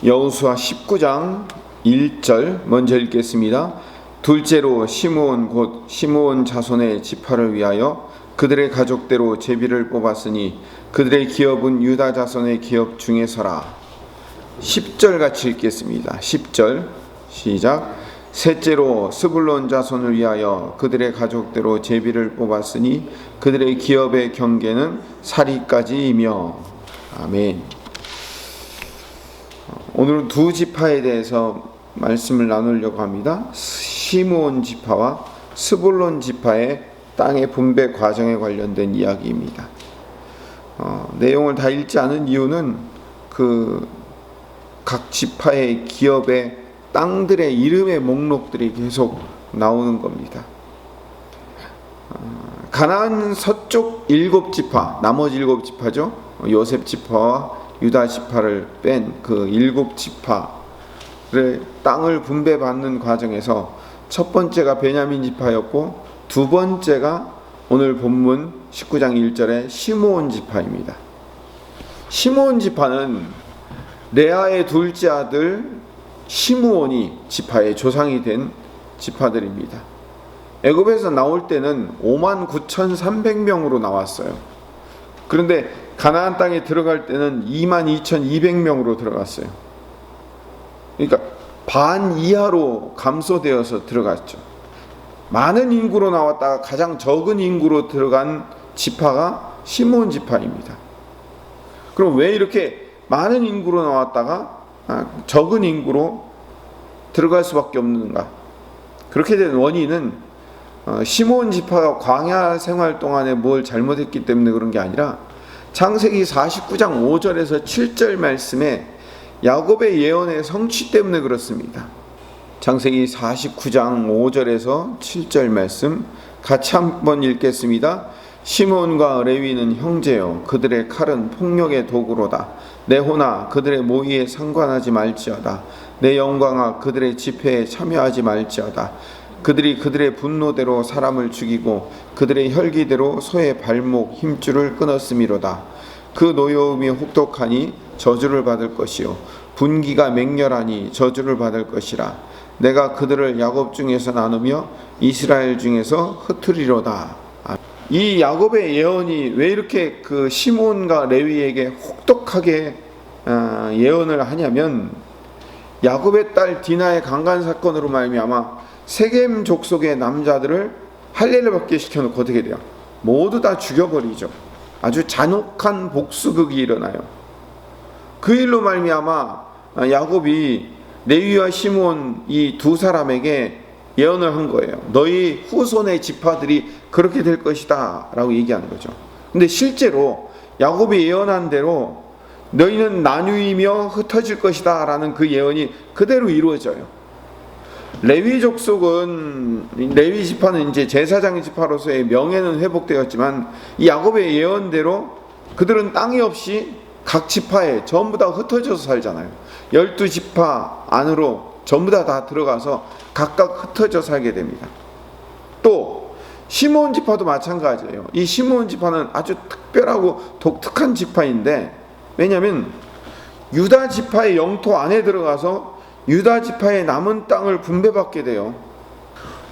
여호수아 19장 1절 먼저 읽겠습니다. 둘째로 시므온 곧 시므온 자손의 지파를 위하여 그들의 가족대로 제비를 뽑았으니 그들의 기업은 유다 자손의 기업 중에서라. 10절 같이 읽겠습니다. 10절 시작. 셋째로 스불론 자손을 위하여 그들의 가족대로 제비를 뽑았으니 그들의 기업의 경계는 사리까지이며. 아멘. 오늘은 두 지파에 대해서 말씀을 나누려고 합니다. 시므온 지파와 스불론 지파의 땅의 분배 과정에 관련된 이야기입니다. 내용을 다 읽지 않은 이유는 각 지파의 기업의 땅들의 이름의 목록들이 계속 나오는 겁니다. 가나안 서쪽 7지파, 나머지 7지파죠. 요셉 지파와 유다 지파를 뺀 그 7지파를 땅을 분배받는 과정에서 첫 번째가 베냐민 지파였고 두 번째가 오늘 본문 19장 1절의 시므온 지파입니다. 시므온 지파는 레아의 둘째 아들 시므온이 지파의 조상이 된 지파들입니다. 애굽에서 나올 때는 59,300명으로 나왔어요. 그런데 가나안 땅에 들어갈 때는 22,200명으로 들어갔어요. 그러니까 반 이하로 감소되어서 들어갔죠. 많은 인구로 나왔다가 가장 적은 인구로 들어간 지파가 시므온 지파입니다. 그럼 왜 이렇게 많은 인구로 나왔다가 적은 인구로 들어갈 수밖에 없는가? 그렇게 된 원인은 시므온 지파가 광야 생활 동안에 뭘 잘못했기 때문에 그런 게 아니라 창세기 49장 5절에서 7절 말씀에 야곱의 예언의 성취 때문에 그렇습니다. 창세기 49장 5절에서 7절 말씀 같이 한번 읽겠습니다. 시므온과 레위는 형제요 그들의 칼은 폭력의 도구로다. 내 호나 그들의 모의에 상관하지 말지어다. 내 영광아 그들의 집회에 참여하지 말지어다. 그들이 그들의 분노대로 사람을 죽이고 그들의 혈기대로 소의 발목 힘줄을 끊었음이로다. 그 노여움이 혹독하니 저주를 받을 것이요 분기가 맹렬하니 저주를 받을 것이라. 내가 그들을 야곱 중에서 나누며 이스라엘 중에서 흩으리로다. 이 야곱의 예언이 왜 이렇게 그 시므온과 레위에게 혹독하게 예언을 하냐면 야곱의 딸 디나의 강간 사건으로 말미암아 세겜 족속의 남자들을 할례를 받게 시켜놓고 어떻게 돼요? 모두 다 죽여버리죠. 아주 잔혹한 복수극이 일어나요. 그 일로 말미암아 야곱이 레위와 시므온 이 두 사람에게 예언을 한 거예요. 너희 후손의 지파들이 그렇게 될 것이다 라고 얘기하는 거죠. 근데 실제로 야곱이 예언한 대로 너희는 나뉘며 흩어질 것이다 라는 그 예언이 그대로 이루어져요. 레위 족속은 레위 지파는 이제 제사장 지파로서의 명예는 회복되었지만 이 야곱의 예언대로 그들은 땅이 없이 각 지파에 전부 다 흩어져서 살잖아요. 12지파 안으로 전부 다 들어가서 각각 흩어져 살게 됩니다. 또 시므온 지파도 마찬가지예요. 이 시므온 지파는 아주 특별하고 독특한 지파인데 왜냐하면 유다 지파의 영토 안에 들어가서 유다 지파의 남은 땅을 분배받게 돼요.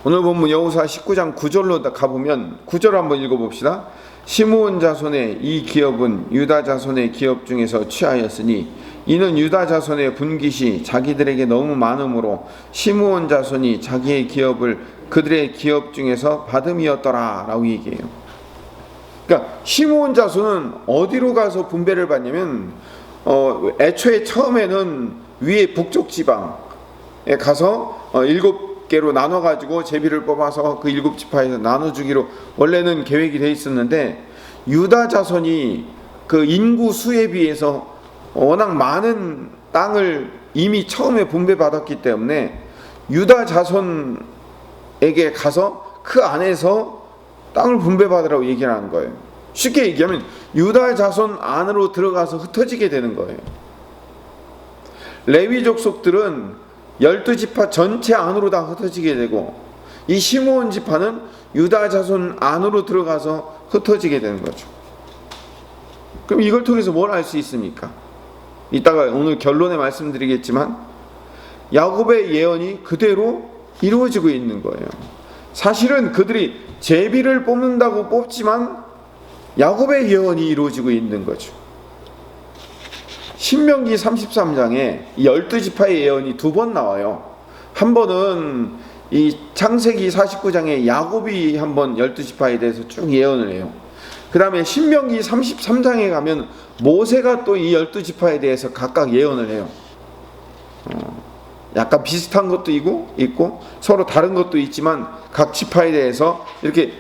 오늘 본문 여호수아 19장 9절로 가보면 9절 한번 읽어봅시다. 시므온 자손의 이 기업은 유다 자손의 기업 중에서 취하였으니 이는 유다 자손의 분깃이 자기들에게 너무 많으므로 시므온 자손이 자기의 기업을 그들의 기업 중에서 받음이었더라 라고 얘기해요. 그러니까 시므온 자손은 어디로 가서 분배를 받냐면 애초에 처음에는 위에 북쪽 지방에 가서 7개로 나눠가지고 제비를 뽑아서 그 7지파에서 나눠주기로 원래는 계획이 돼 있었는데 유다 자손이 그 인구 수에 비해서 워낙 많은 땅을 이미 처음에 분배받았기 때문에 유다 자손에게 가서 그 안에서 땅을 분배받으라고 얘기를 하는 거예요. 쉽게 얘기하면 유다 자손 안으로 들어가서 흩어지게 되는 거예요. 레위 족속들은 12지파 전체 안으로 다 흩어지게 되고 이 시므온 지파는 유다 자손 안으로 들어가서 흩어지게 되는 거죠. 그럼 이걸 통해서 뭘 알 수 있습니까? 이따가 오늘 결론에 말씀드리겠지만 야곱의 예언이 그대로 이루어지고 있는 거예요. 사실은 그들이 제비를 뽑는다고 뽑지만 야곱의 예언이 이루어지고 있는 거죠. 신명기 33장에 12지파의 예언이 두 번 나와요. 한 번은 이 창세기 49장에 야곱이 한번 12지파에 대해서 쭉 예언을 해요. 그 다음에 신명기 33장에 가면 모세가 또 이 12지파에 대해서 각각 예언을 해요. 약간 비슷한 것도 있고 서로 다른 것도 있지만 각 지파에 대해서 이렇게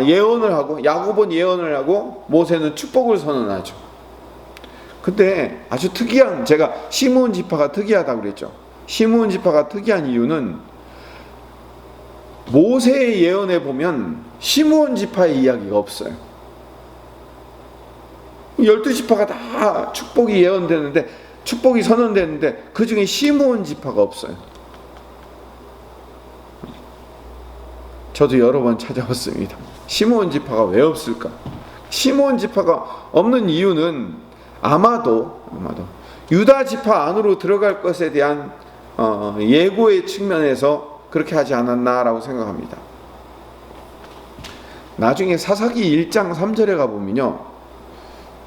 예언을 하고, 야곱은 예언을 하고 모세는 축복을 선언하죠. 근데 아주 특이한, 제가 시므온 지파가 특이하다고 그랬죠. 시므온 지파가 특이한 이유는 모세의 예언에 보면 시므온 지파의 이야기가 없어요. 12지파가 다 축복이 예언되는데, 축복이 선언되는데 그 중에 시므온 지파가 없어요. 저도 여러 번 찾아봤습니다. 시므온 지파가 왜 없을까? 시므온 지파가 없는 이유는 아마도 유다 지파 안으로 들어갈 것에 대한 예고의 측면에서 그렇게 하지 않았나라고 생각합니다. 나중에 사사기 1장 3절에 가보면요,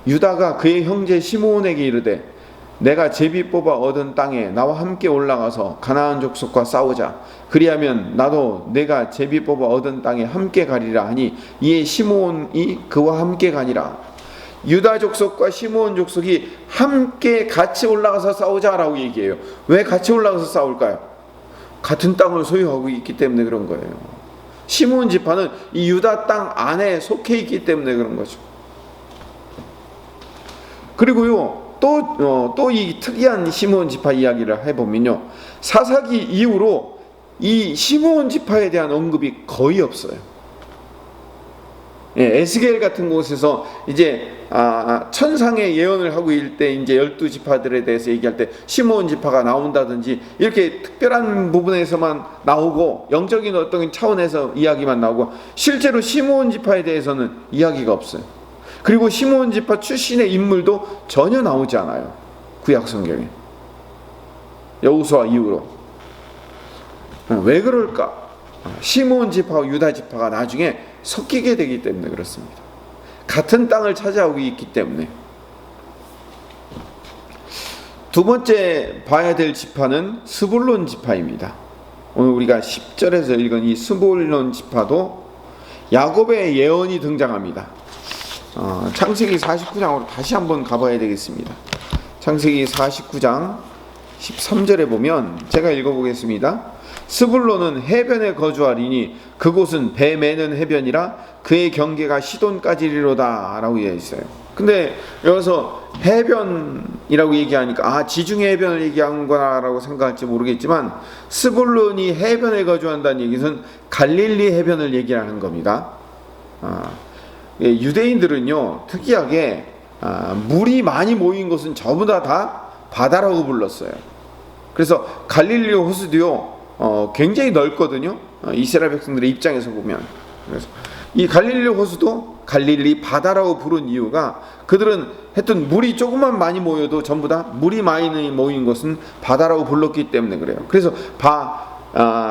유다가 그의 형제 시므온에게 이르되 내가 제비 뽑아 얻은 땅에 나와 함께 올라가서 가나안 족속과 싸우자. 그리하면 나도 내가 제비 뽑아 얻은 땅에 함께 가리라 하니 이에 시므온이 그와 함께 가니라. 유다 족속과 시므온 족속이 함께 같이 올라가서 싸우자라고 얘기해요. 왜 같이 올라가서 싸울까요? 같은 땅을 소유하고 있기 때문에 그런 거예요. 시므온 지파는 이 유다 땅 안에 속해 있기 때문에 그런 거죠. 그리고요, 또 이 특이한 시므온 지파 이야기를 해보면요, 사사기 이후로 이 시므온 지파에 대한 언급이 거의 없어요. 에스겔 같은 곳에서 이제 천상의 예언을 하고 있을 때 이제 12지파들에 대해서 얘기할 때 시므온 지파가 나온다든지 이렇게 특별한 부분에서만 나오고 영적인 어떤 차원에서 이야기만 나오고 실제로 시므온 지파에 대해서는 이야기가 없어요. 그리고 시므온 지파 출신의 인물도 전혀 나오지 않아요. 구약 성경에. 여호수아 이후로. 왜 그럴까? 시므온 지파와 유다 지파가 나중에 섞이게 되기 때문에 그렇습니다. 같은 땅을 차지하고 있기 때문에. 두 번째 봐야 될 지파는 스불론 지파입니다. 오늘 우리가 10절에서 읽은 이 스불론 지파도 야곱의 예언이 등장합니다. 창세기 49장으로 다시 한번 가봐야 되겠습니다. 창세기 49장 13절에 보면 제가 읽어보겠습니다. 스불론은 해변에 거주하리니 그곳은 배 매는 해변이라 그의 경계가 시돈까지리로다 라고 얘기해 있어요. 근데 여기서 해변이라고 얘기하니까 지중해 해변을 얘기한 거라고 생각할지 모르겠지만 스불론이 해변에 거주한다는 얘기는 갈릴리 해변을 얘기하는 겁니다. 유대인들은요, 특이하게 물이 많이 모인 곳은 전부 다 바다라고 불렀어요. 그래서 갈릴리 호수도요, 굉장히 넓거든요. 이스라엘 백성들의 입장에서 보면. 그래서 이 갈릴리 호수도 갈릴리 바다라고 부른 이유가 그들은 하여튼 물이 조금만 많이 모여도 전부 다 물이 많이 모인 것은 바다라고 불렀기 때문에 그래요. 그래서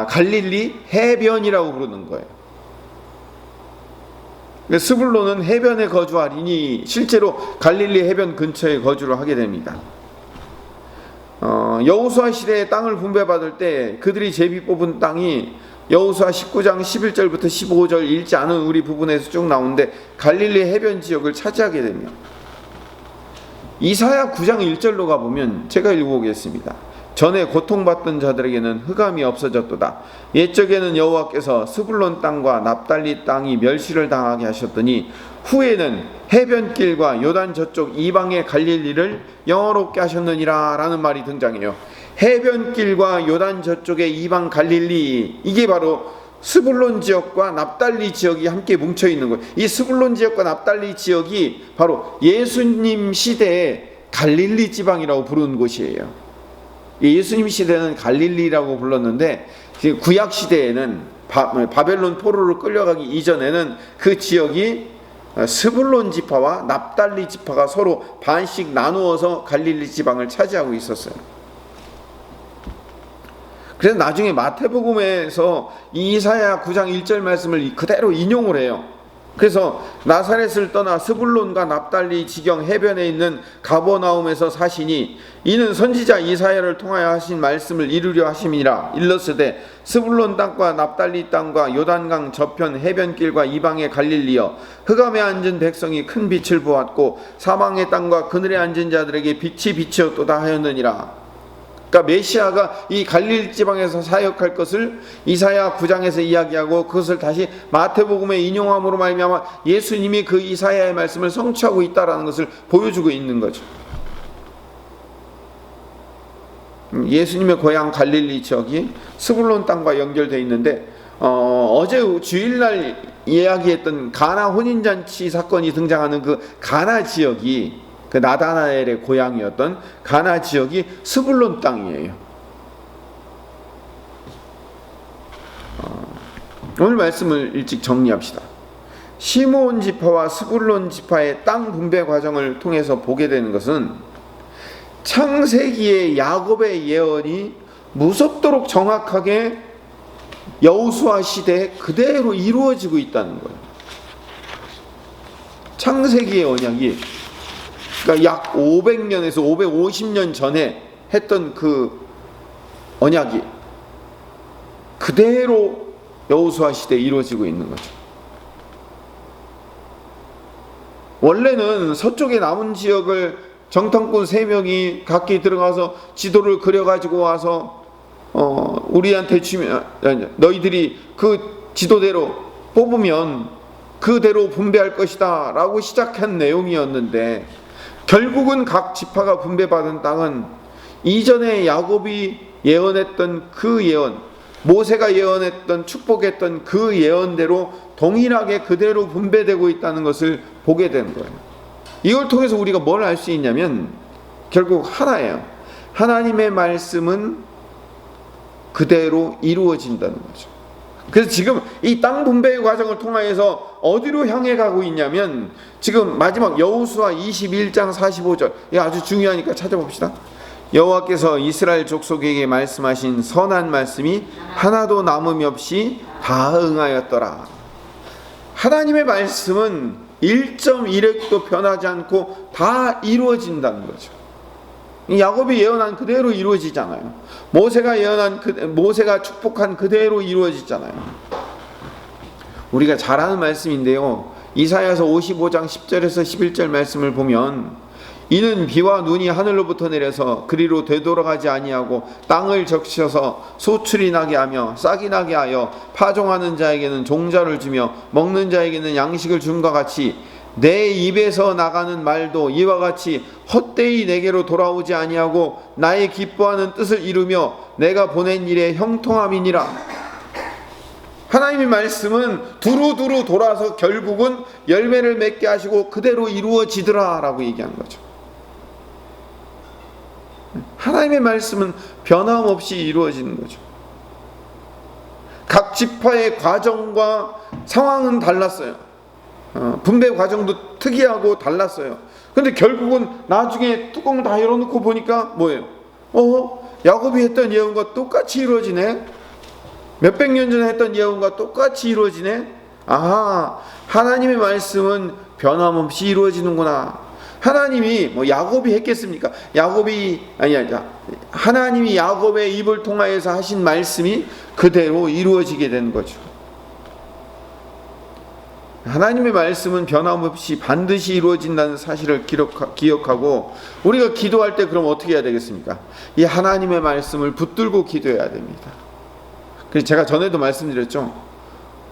갈릴리 해변이라고 부르는 거예요. 스불론은 해변에 거주하리니 실제로 갈릴리 해변 근처에 거주를 하게 됩니다. 여호수아 시대에 땅을 분배받을 때 그들이 제비 뽑은 땅이 여호수아 19장 11절부터 15절 읽지 않은 우리 부분에서 쭉 나오는데 갈릴리 해변 지역을 차지하게 됩니다. 이사야 9장 1절로 가보면 제가 읽어보겠습니다. 전에 고통받던 자들에게는 흑암이 없어졌도다. 옛적에는 여호와께서 스불론 땅과 납달리 땅이 멸시를 당하게 하셨더니 후에는 해변길과 요단 저쪽 이방의 갈릴리를 영화롭게 하셨느니라 라는 말이 등장해요. 해변길과 요단 저쪽의 이방 갈릴리, 이게 바로 스불론 지역과 납달리 지역이 함께 뭉쳐 있는 거예요. 이 스불론 지역과 납달리 지역이 바로 예수님 시대의 갈릴리 지방이라고 부르는 곳이에요. 예수님 시대는 갈릴리라고 불렀는데 구약 시대에는 바벨론 포로로 끌려가기 이전에는 그 지역이 스불론 지파와 납달리 지파가 서로 반씩 나누어서 갈릴리 지방을 차지하고 있었어요. 그래서 나중에 마태복음에서 이사야 9장 1절 말씀을 그대로 인용을 해요. 그래서 나사렛을 떠나 스불론과 납달리 지경 해변에 있는 가버나움에서 사시니 이는 선지자 이사야를 통하여 하신 말씀을 이루려 하심이라. 일렀으되 스불론 땅과 납달리 땅과 요단강 저편 해변길과 이방의 갈릴리여, 흑암에 앉은 백성이 큰 빛을 보았고 사망의 땅과 그늘에 앉은 자들에게 빛이 비치었도다 하였느니라. 그러니까 메시아가 이 갈릴리 지방에서 사역할 것을 이사야 9장에서 이야기하고 그것을 다시 마태복음에 인용함으로 말미암아 예수님이 그 이사야의 말씀을 성취하고 있다라는 것을 보여주고 있는 거죠. 예수님의 고향 갈릴리 지역이 스불론 땅과 연결되어 있는데 어제 주일날 이야기했던 가나 혼인잔치 사건이 등장하는 그 가나 지역이 그 나다나엘의 고향이었던 가나 지역이 스불론 땅이에요. 오늘 말씀을 일찍 정리합시다. 시므온 지파와 스불론 지파의 땅 분배 과정을 통해서 보게 되는 것은 창세기의 야곱의 예언이 무섭도록 정확하게 여호수아 시대에 그대로 이루어지고 있다는 거예요. 창세기의 언약이 그러니까 약 500년에서 550년 전에 했던 그 언약이 그대로 여호수아 시대에 이루어지고 있는 거죠. 원래는 서쪽에 남은 지역을 정탐꾼 3명이 각기 들어가서 지도를 그려가지고 와서 우리한테 주면 너희들이 그 지도대로 뽑으면 그대로 분배할 것이다 라고 시작한 내용이었는데, 결국은 각 지파가 분배받은 땅은 이전에 야곱이 예언했던 그 예언, 모세가 예언했던 축복했던 그 예언대로 동일하게 그대로 분배되고 있다는 것을 보게 된 거예요. 이걸 통해서 우리가 뭘 알 수 있냐면 결국 하나예요. 하나님의 말씀은 그대로 이루어진다는 거죠. 그래서 지금 이 땅 분배의 과정을 통하여서 어디로 향해 가고 있냐면 지금 마지막 여호수아 21장 45절, 이게 아주 중요하니까 찾아봅시다. 여호와께서 이스라엘 족속에게 말씀하신 선한 말씀이 하나도 남음이 없이 다 응하였더라. 하나님의 말씀은 1.1획도 변하지 않고 다 이루어진다는 거죠. 야곱이 예언한 그대로 이루어지잖아요. 모세가 축복한 그대로 이루어지잖아요. 우리가 잘 아는 말씀인데요, 이사야서 55장 10절에서 11절 말씀을 보면 이는 비와 눈이 하늘로부터 내려서 그리로 되돌아가지 아니하고 땅을 적셔서 소출이 나게 하며 싹이 나게 하여 파종하는 자에게는 종자를 주며 먹는 자에게는 양식을 줌과 같이 내 입에서 나가는 말도 이와 같이 헛되이 내게로 돌아오지 아니하고 나의 기뻐하는 뜻을 이루며 내가 보낸 일에 형통함이니라. 하나님의 말씀은 두루두루 돌아서 결국은 열매를 맺게 하시고 그대로 이루어지더라 라고 얘기한 거죠. 하나님의 말씀은 변함없이 이루어지는 거죠. 각 지파의 과정과 상황은 달랐어요. 분배 과정도 특이하고 달랐어요. 근데 결국은 나중에 뚜껑 다 열어놓고 보니까 뭐예요? 야곱이 했던 예언과 똑같이 이루어지네. 몇백 년 전에 했던 예언과 똑같이 이루어지네. 아하, 하나님의 말씀은 변함없이 이루어지는구나. 하나님이 야곱이 했겠습니까? 하나님이 야곱의 입을 통하여서 하신 말씀이 그대로 이루어지게 되는 거죠. 하나님의 말씀은 변함없이 반드시 이루어진다는 사실을 기억하고 우리가 기도할 때 그럼 어떻게 해야 되겠습니까? 이 하나님의 말씀을 붙들고 기도해야 됩니다. 그래서 제가 전에도 말씀드렸죠.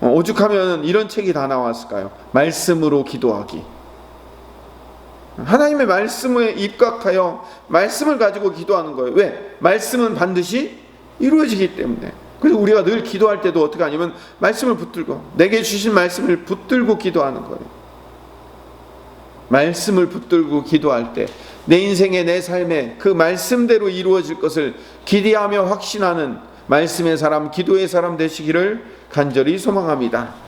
오죽하면 이런 책이 다 나왔을까요? 말씀으로 기도하기. 하나님의 말씀에 입각하여 말씀을 가지고 기도하는 거예요. 왜? 말씀은 반드시 이루어지기 때문에. 그래서 우리가 늘 기도할 때도 어떻게 하냐면 말씀을 붙들고, 내게 주신 말씀을 붙들고 기도하는 거예요. 말씀을 붙들고 기도할 때 내 인생에, 내 삶에 그 말씀대로 이루어질 것을 기대하며 확신하는 말씀의 사람, 기도의 사람 되시기를 간절히 소망합니다.